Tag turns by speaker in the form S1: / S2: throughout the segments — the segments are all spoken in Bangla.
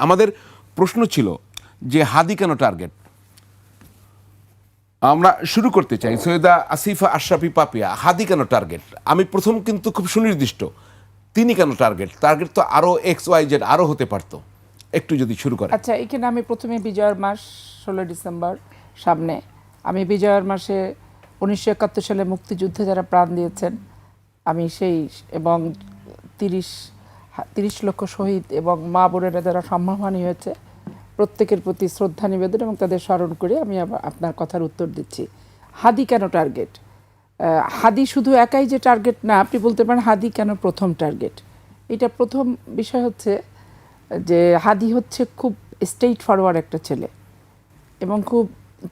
S1: আমাদের প্রশ্ন ছিল যে হাদি কেন টার্গেট। আমরা শুরু করতে চাই সৈয়দা আসিফা আশরাফি পাপিয়া, হাদি কেন টার্গেট। আমি প্রথম কিন্তু খুব সুনির্দিষ্ট, তিনি কেন টার্গেট? টার্গেট তো আরও XYZ আরও হতে পারতো, একটু যদি শুরু করেন।
S2: আচ্ছা, এখানে আমি প্রথমে বিজয়ের মাস 16 ডিসেম্বর সামনে, আমি বিজয়ের মাসে 1971 সালে মুক্তিযুদ্ধে যারা প্রাণ দিয়েছেন আমি সেই এবং 30 লক্ষ শহীদ এবং মা বোনেরা যারা সম্মানহানি হয়েছে প্রত্যেকের প্রতি শ্রদ্ধা নিবেদন এবং তাদের স্মরণ করে আমি আপনার কথার উত্তর দিচ্ছি। হাদি কেন টার্গেট? হাদি শুধু একাই যে টার্গেট না, আপনি বলতে পারেন হাদি কেন প্রথম টার্গেট। এটা প্রথম বিষয় হচ্ছে যে হাদি হচ্ছে খুব স্ট্রেইট ফরওয়ার্ড একটা ছেলে এবং খুব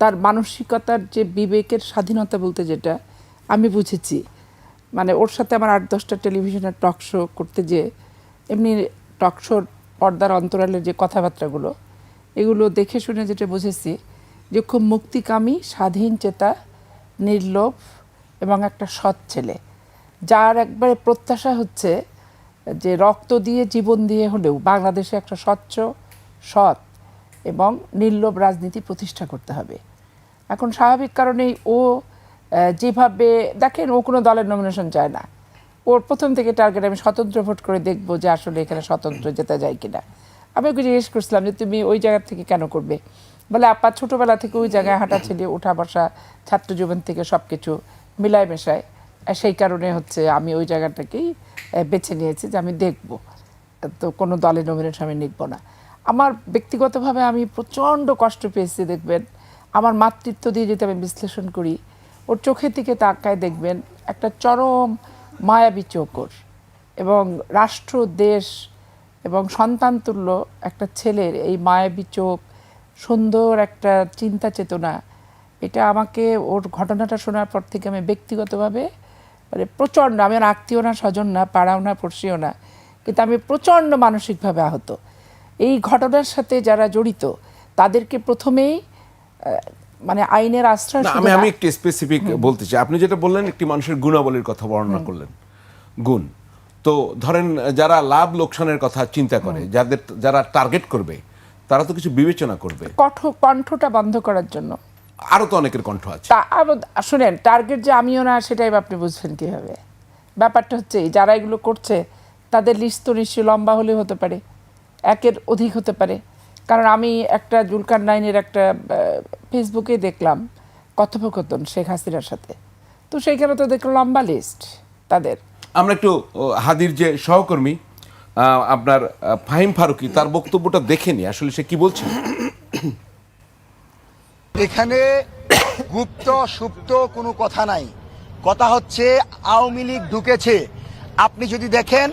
S2: তার মানসিকতার যে বিবেকের স্বাধীনতা বলতে যেটা আমি বুঝেছি, মানে ওর সাথে আমার 8-10টা টেলিভিশনের টক শো করতে যেয়ে এমনি টক শোর পর্দার অন্তরালের যে কথাবার্তাগুলো এগুলো দেখে শুনে যেটা বুঝেছি যে খুব মুক্তিকামী, স্বাধীন চেতা, নির্লোভ এবং একটা সৎ ছেলে, যার একবারে প্রত্যাশা হচ্ছে যে রক্ত দিয়ে জীবন দিয়ে হলেও বাংলাদেশে একটা স্বচ্ছ, সৎ এবং নির্লোভ রাজনীতি প্রতিষ্ঠা করতে হবে। এখন স্বাভাবিক কারণেই ও যেভাবে দেখেন, ও কোনো দলের নমিনেশন চায় না। ওর প্রথম থেকে টার্গেট আমি স্বতন্ত্র ভোট করে দেখবো যে আসলে এখানে স্বতন্ত্র যেতে যায় কিনা। আমি ওকে জিজ্ঞেস করছিলাম যে তুমি ওই জায়গা থেকে কেন করবে, বলে আপা ছোটোবেলা থেকে ওই জায়গায় হাঁটা ছেলে, ওঠা বসা, ছাত্র জীবন থেকে সব কিছু মিলায় মেশায়, সেই কারণে হচ্ছে আমি ওই জায়গাটাকেই বেছে নিয়েছি যে আমি দেখব, তো কোনো দলের নমিনেশন আমি নিব না। আমার ব্যক্তিগতভাবে আমি প্রচণ্ড কষ্ট পেয়েছি। দেখবেন আমার মাতৃত্ব দিয়ে যদি আমি বিশ্লেষণ করি, ওর চোখের দিকে তাকায় দেখবেন একটা চরম মায়াবী চোখ ওর, এবং রাষ্ট্র, দেশ এবং সন্তানতুল্য একটা ছেলের এই মায়াবী চোখ, সুন্দর একটা চিন্তা চেতনা, এটা আমাকে ওর ঘটনাটা শোনার পর থেকে আমি ব্যক্তিগতভাবে মানে প্রচণ্ড, আমি আর আত্মীয় না, স্বজন না, পাড়াও না, পড়শিও না, কিন্তু আমি প্রচণ্ড মানসিকভাবে আহত। এই ঘটনার সাথে যারা জড়িত তাদেরকে প্রথমেই মানে আইনের আশ্রয়।
S1: আমি একটু স্পেসিফিক বলতে চাই। আপনি যেটা বললেন একটি মানুষের গুণাবলীর কথা বর্ণনা করলেন, গুণ। তো ধরেন যারা লাভ লোকসানের কথা চিন্তা করে, যারা টার্গেট করবে, তারা তো কিছু বিবেচনা করবে।
S2: কণ্ঠটা বন্ধ করার জন্য
S1: আরো তো অনেকের কণ্ঠ আছে।
S2: শুনেন, টার্গেট যে আমিও না সেটাই আপনি বুঝবেন কীভাবে। ব্যাপারটা হচ্ছে যারা এগুলো করছে তাদের লিস্ট তো নিশ্চয়ই লম্বা হলেও হতে পারে, একের অধিক হতে পারে। কারণ আমি একটা জুলকার নাইনের একটা ফেসবুকে দেখলাম কথোপকথন শেখ হাসিনার সাথে, তো সেইখানে তো দেখলাম লম্বা লিস্ট তাদের।
S1: আমরা একটু হাদির যে সহকর্মী আপনার ফাহিম ফারুকী, তার বক্তব্যটা দেখে নি আসলে সে কি বলছে।
S3: এখানে গুপ্ত সুপ্ত কোনো কথা নাই, কথা হচ্ছে আওয়ামী লীগ ঢুকেছে। আপনি যদি দেখেন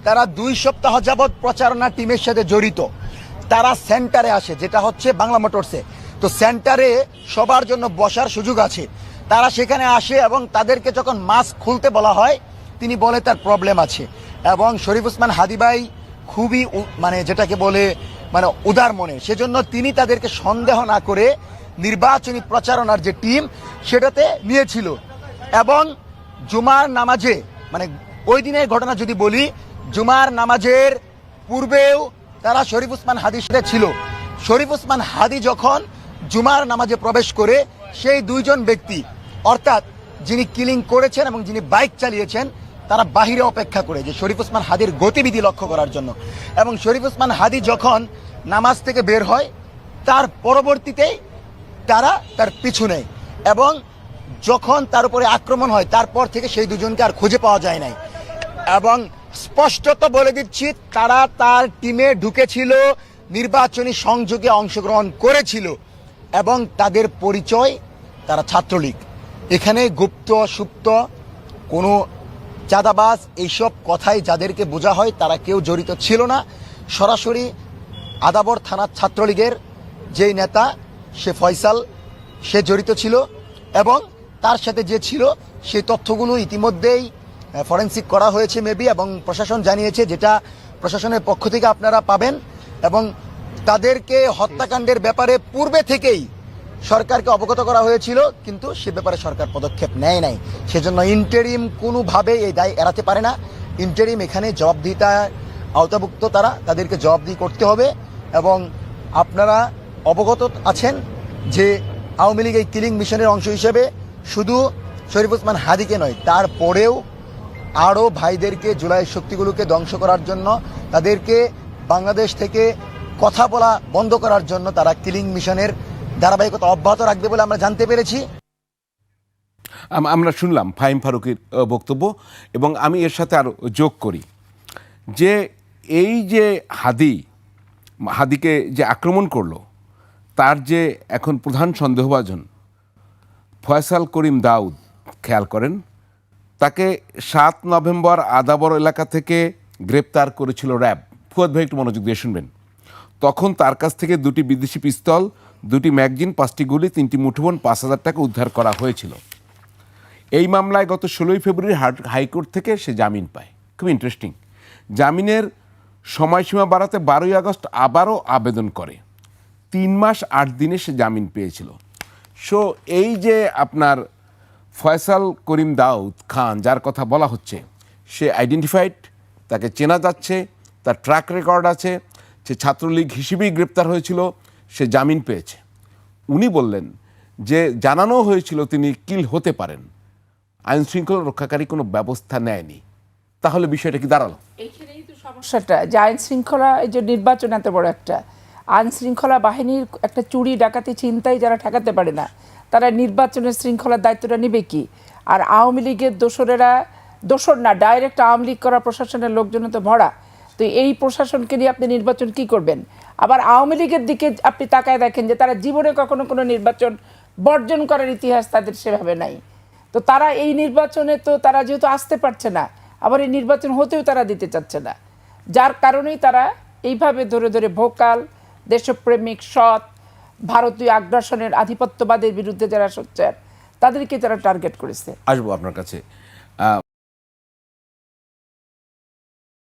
S3: তারা 2 সপ্তাহ যাবৎ প্রচারণা টিমের সাথে জড়িত। তারা সেন্টারে আসে, যেটা হচ্ছে বাংলা মোটরসে, তো সেন্টারে সবার জন্য বসার সুযোগ আছে। তারা সেখানে আসে এবং তাদেরকে যখন মাস্ক খুলতে বলা হয় তিনি বলে তার প্রবলেম আছে। এবং শরীফ ওসমান হাদি ভাই খুবই মানে যেটাকে বলে মানে উদার মনে, সেজন্য তিনি তাদেরকে সন্দেহ না করে নির্বাচনী প্রচারণার যে টিম সেটাতে নিয়েছিল। এবং জুমার নামাজে, মানে ওই দিনের ঘটনা যদি বলি, জুমার নামাজের পূর্বেও তারা শরীফ ওসমান হাদির সাথে ছিল। শরীফ ওসমান হাদি যখন জুমার নামাজে প্রবেশ করে, সেই 2 জন ব্যক্তি অর্থাৎ যিনি কিলিং করেছেন এবং যিনি বাইক চালিয়েছেন, তারা বাহিরে অপেক্ষা করে যে শরীফ ওসমান হাদির গতিবিধি লক্ষ্য করার জন্য। এবং শরীফ ওসমান হাদি যখন নামাজ থেকে বের হয় তার পরবর্তীতেই তারা তার পিছু নেয়, এবং যখন তার উপরে আক্রমণ হয় তারপর থেকে সেই 2 জনকে আর খুঁজে পাওয়া যায় নাই। এবং স্পষ্টত বলে দিচ্ছি, তারা তার টিমে ঢুকেছিল, নির্বাচনী সংযোগে অংশগ্রহণ করেছিল এবং তাদের পরিচয় তারা ছাত্রলীগ। এখানে গুপ্ত সুপ্ত কোনো চাঁদাবাজ এইসব কথাই যাদেরকে বোঝা হয় তারা কেউ জড়িত ছিল না। সরাসরি আদাবর থানার ছাত্রলীগের যেই নেতা সে ফয়সাল, সে জড়িত ছিল এবং তার সাথে যে ছিল সেই তথ্যগুলো ইতিমধ্যেই ফরেন্সিক করা হয়েছে মেবি, এবং প্রশাসন জানিয়েছে, যেটা প্রশাসনের পক্ষ থেকে আপনারা পাবেন। এবং তাদেরকে হত্যাকাণ্ডের ব্যাপারে পূর্বে থেকেই সরকারকে অবগত করা হয়েছিল, কিন্তু সে ব্যাপারে সরকার পদক্ষেপ নেয় নাই। সেজন্য ইন্টারিম কোনোভাবে এই দায় এড়াতে পারে না। ইন্টারিম এখানে জবাবদিহিতার আওতাভুক্ত, তাদেরকে জবাবদিহি করতে হবে। এবং আপনারা অবগত আছেন যে আওয়ামী লীগ এই কিলিং মিশনের অংশ হিসেবে শুধু শরীফ ওসমান হাদিকে নয়, তারপরেও আরও ভাইদেরকে, জুলাইয়ের শক্তিগুলোকে ধ্বংস করার জন্য, তাদেরকে বাংলাদেশ থেকে কথা বলা বন্ধ করার জন্য তারা কিলিং মিশনের ধারাবাহিকতা অব্যাহত রাখবে বলে আমরা জানতে পেরেছি।
S1: আমরা শুনলাম ফাহিম ফারুকীর বক্তব্য, এবং আমি এর সাথে আরও যোগ করি যে এই যে হাদিকে যে আক্রমণ করলো, তার যে এখন প্রধান সন্দেহভাজন ফয়সাল করিম দাউদ, খেয়াল করেন তাকে 7 নভেম্বর আদাবর এলাকা থেকে গ্রেপ্তার করেছিল র্যাব। ফুয়াদ ভাই একটু মনোযোগ দিয়ে শুনবেন। তখন তার কাছ থেকে 2টি বিদেশি পিস্তল, 2টি ম্যাগজিন, 5টি গুলি, 3টি মুঠোফোন, 5,000 টাকা উদ্ধার করা হয়েছিল। এই মামলায় গত 16ই ফেব্রুয়ারি হাইকোর্ট থেকে সে জামিন পায়। খুব ইন্টারেস্টিং, জামিনের সময়সীমা বাড়াতে 12ই আগস্ট আবারও আবেদন করে। 3 মাস 8 দিনে সে জামিন পেয়েছিল। সো এই যে আপনার ফয়সাল করিম দাউদ খান, যার কথা বলা হচ্ছে, সে আইডেন্টিফাইড, তাকে চেনা যাচ্ছে, তার ট্র্যাক রেকর্ড আছে, সে ছাত্রলীগ হিসেবেই গ্রেপ্তার হয়েছিল, সে জামিন পেয়েছে। উনি বললেন যে জানানো হয়েছিল তিনি কিল হতে পারেন, আইন শৃঙ্খলা রক্ষাকারী কোনো ব্যবস্থা নেয়নি। তাহলে বিষয়টা কি দাঁড়ালো?
S2: এইখানেই তো সমস্যাটা, যে আইন শৃঙ্খলা, এই যে নির্বাচন এত বড় একটা আইন শৃঙ্খলা বাহিনীর একটা চুরি ডাকাতি ছিনতাই যারা ঠেকাতে পারে না, তারা নির্বাচনের শৃঙ্খলার দায়িত্বটা নেবে কি? আর আওয়ামী লীগের দোসর না, ডাইরেক্ট আওয়ামী লীগ করা প্রশাসনের লোকজন তো ভরা। তো এই প্রশাসনকে নিয়ে আপনি নির্বাচন কি করবেন? আবার আওয়ামী লীগের দিকে আপনি তাকায় দেখেন যে তারা জীবনে কখনো কোনো নির্বাচন বর্জন করার ইতিহাস তাদের সেভাবে নাই। তো তারা এই নির্বাচনে তো তারা যেহেতু আসতে পারছে না, আবার এই নির্বাচন হতেও তারা দিতে চাচ্ছে না, যার কারণেই তারা এইভাবে ধরে ধরে ভোকাল, দেশপ্রেমিক, সৎ, ভারতীয় আগ্রাসনের আধিপত্যবাদের বিরুদ্ধে যারা সোচ্চার, তাদেরকে তারা টার্গেট করেছে।
S1: আসবো আপনার কাছে।